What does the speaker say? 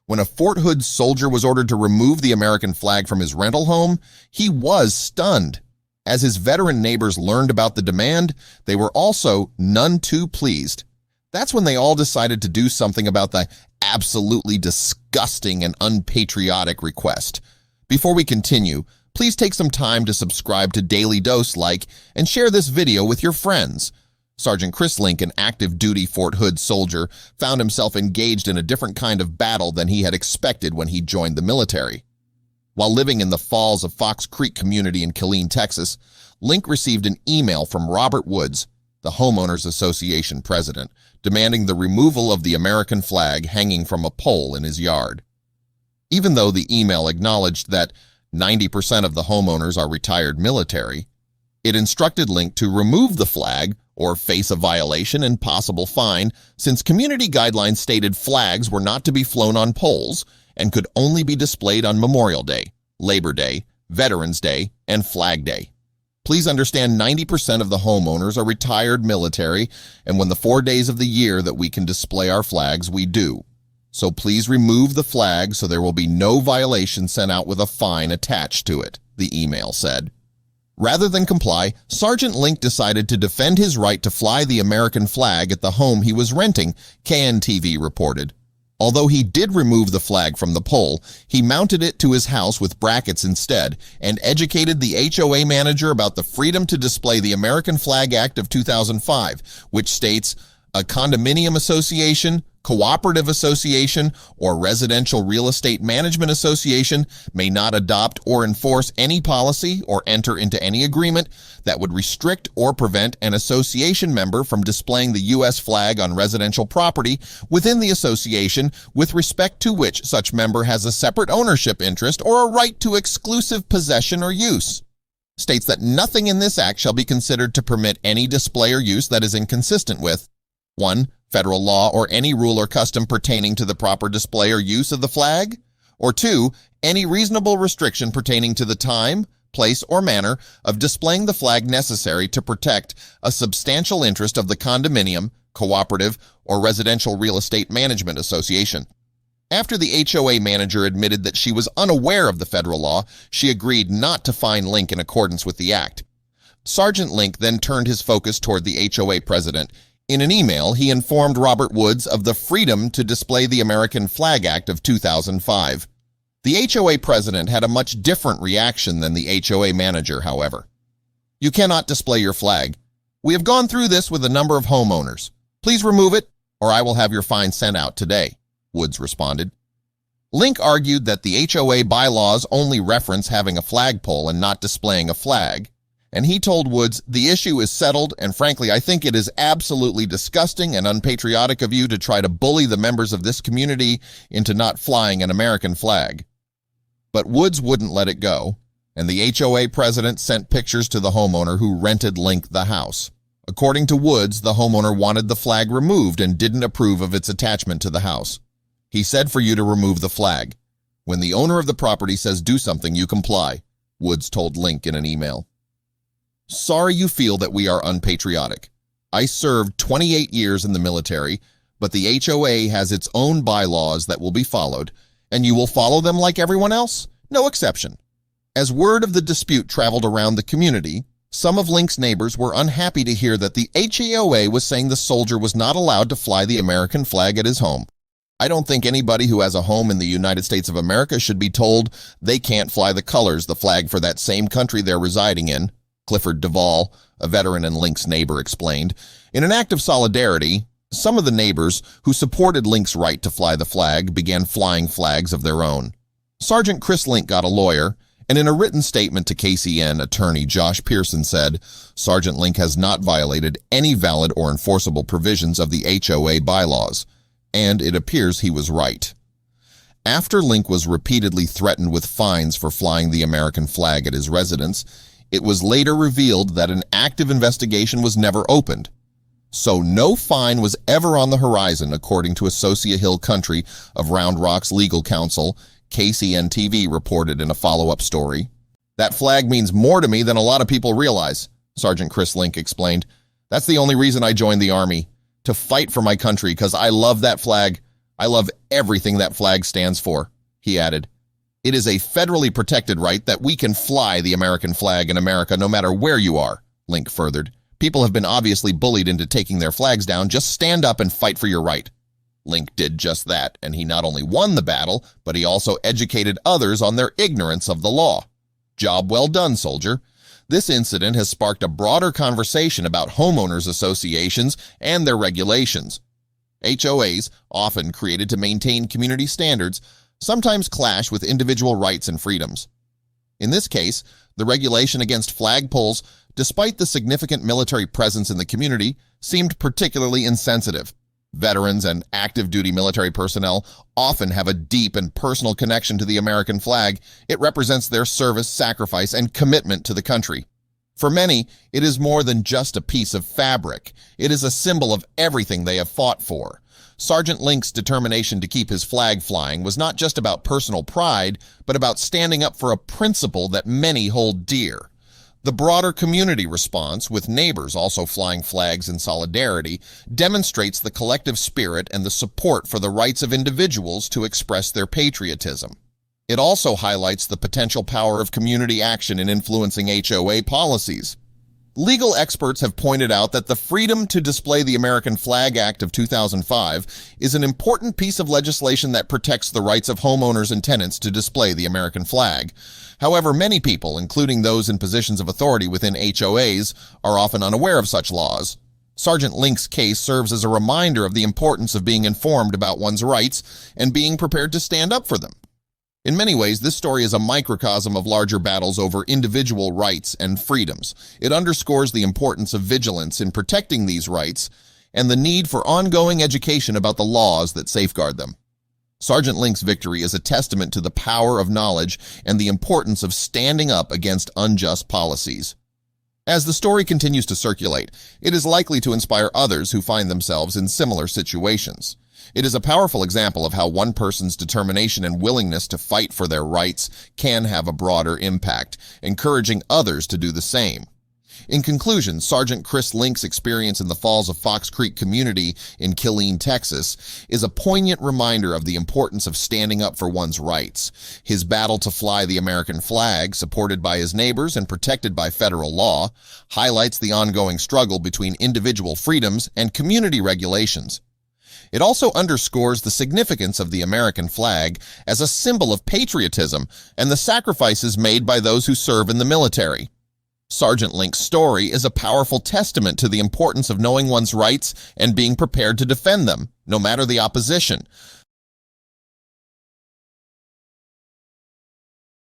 When a Fort Hood soldier was ordered to remove the American flag from his rental home, he was stunned. As his veteran neighbors learned about the demand, they were also none too pleased. That's when they all decided to do something about the absolutely disgusting and unpatriotic request. Before we continue, please take some time to subscribe to Daily Dose, like, and share this video with your friends. Sergeant Chris Link, an active-duty Fort Hood soldier, found himself engaged in a different kind of battle than he had expected when he joined the military. While living in the Falls of Fox Creek community in Killeen, Texas, Link received an email from Robert Woods, the Homeowners Association president, demanding the removal of the American flag hanging from a pole in his yard. Even though the email acknowledged that 90% of the homeowners are retired military, it instructed Link to remove the flag or face a violation and possible fine, since community guidelines stated flags were not to be flown on poles and could only be displayed on Memorial Day, Labor Day, Veterans Day, and Flag Day. Please understand 90% of the homeowners are retired military, and when the 4 days of the year that we can display our flags, we do. So please remove the flag so there will be no violation sent out with a fine attached to it, the email said. Rather than comply, Sergeant Link decided to defend his right to fly the American flag at the home he was renting, KNTV reported. Although he did remove the flag from the pole, he mounted it to his house with brackets instead and educated the HOA manager about the Freedom to Display the American Flag Act of 2005, which states, "A condominium association, cooperative association, or residential real estate management association may not adopt or enforce any policy or enter into any agreement that would restrict or prevent an association member from displaying the U.S. flag on residential property within the association with respect to which such member has a separate ownership interest or a right to exclusive possession or use." States that nothing in this act shall be considered to permit any display or use that is inconsistent with 1. Federal law or any rule or custom pertaining to the proper display or use of the flag, or 2. Any reasonable restriction pertaining to the time, place, or manner of displaying the flag necessary to protect a substantial interest of the condominium, cooperative, or residential real estate management association. After the HOA manager admitted that she was unaware of the federal law, she agreed not to fine Link in accordance with the act. Sergeant Link then turned his focus toward the HOA president. In an email, he informed Robert Woods of the Freedom to Display the American Flag Act of 2005. The HOA president had a much different reaction than the HOA manager, however. "You cannot display your flag. We have gone through this with a number of homeowners. Please remove it, or I will have your fine sent out today," Woods responded. Link argued that the HOA bylaws only reference having a flagpole and not displaying a flag. And he told Woods, "The issue is settled, and frankly, I think it is absolutely disgusting and unpatriotic of you to try to bully the members of this community into not flying an American flag." But Woods wouldn't let it go, and the HOA president sent pictures to the homeowner who rented Link the house. According to Woods, the homeowner wanted the flag removed and didn't approve of its attachment to the house. He said for you to remove the flag. When the owner of the property says do something, you comply, Woods told Link in an email. "Sorry you feel that we are unpatriotic. I served 28 years in the military, but the HOA has its own bylaws that will be followed, and you will follow them like everyone else? No exception." As word of the dispute traveled around the community, some of Link's neighbors were unhappy to hear that the HOA was saying the soldier was not allowed to fly the American flag at his home. "I don't think anybody who has a home in the United States of America should be told they can't fly the colors, the flag for that same country they're residing in," Clifford Duvall, a veteran and Link's neighbor, explained. In an act of solidarity, some of the neighbors who supported Link's right to fly the flag began flying flags of their own. Sergeant Chris Link got a lawyer, and in a written statement to KCN, attorney Josh Pearson said, "Sergeant Link has not violated any valid or enforceable provisions of the HOA bylaws," and it appears he was right. After Link was repeatedly threatened with fines for flying the American flag at his residence, it was later revealed that an active investigation was never opened. So no fine was ever on the horizon, according to Associate Hill Country of Round Rock's legal counsel, KCN-TV reported in a follow-up story. "That flag means more to me than a lot of people realize," Sergeant Chris Link explained. "That's the only reason I joined the Army, to fight for my country because I love that flag. I love everything that flag stands for," he added. "It is a federally protected right that we can fly the American flag in America no matter where you are," Link furthered. "People have been obviously bullied into taking their flags down. Just stand up and fight for your right." Link did just that, and he not only won the battle, but he also educated others on their ignorance of the law. Job well done, soldier. This incident has sparked a broader conversation about homeowners associations and their regulations. HOAs, often created to maintain community standards, sometimes clash with individual rights and freedoms. In this case, the regulation against flagpoles, despite the significant military presence in the community, seemed particularly insensitive. Veterans and active duty military personnel often have a deep and personal connection to the American flag. It represents their service, sacrifice, and commitment to the country. For many, it is more than just a piece of fabric. It is a symbol of everything they have fought for. Sergeant Link's determination to keep his flag flying was not just about personal pride, but about standing up for a principle that many hold dear. The broader community response, with neighbors also flying flags in solidarity, demonstrates the collective spirit and the support for the rights of individuals to express their patriotism. It also highlights the potential power of community action in influencing HOA policies. Legal experts have pointed out that the Freedom to Display the American Flag Act of 2005 is an important piece of legislation that protects the rights of homeowners and tenants to display the American flag. However, many people, including those in positions of authority within HOAs, are often unaware of such laws. Sergeant Link's case serves as a reminder of the importance of being informed about one's rights and being prepared to stand up for them. In many ways, this story is a microcosm of larger battles over individual rights and freedoms. It underscores the importance of vigilance in protecting these rights and the need for ongoing education about the laws that safeguard them. Sergeant Link's victory is a testament to the power of knowledge and the importance of standing up against unjust policies. As the story continues to circulate, it is likely to inspire others who find themselves in similar situations. It is a powerful example of how one person's determination and willingness to fight for their rights can have a broader impact, encouraging others to do the same. In conclusion, Sergeant Chris Link's experience in the Falls of Fox Creek community in Killeen, Texas, is a poignant reminder of the importance of standing up for one's rights. His battle to fly the American flag, supported by his neighbors and protected by federal law, highlights the ongoing struggle between individual freedoms and community regulations. It also underscores the significance of the American flag as a symbol of patriotism and the sacrifices made by those who serve in the military. Sergeant Link's story is a powerful testament to the importance of knowing one's rights and being prepared to defend them, no matter the opposition.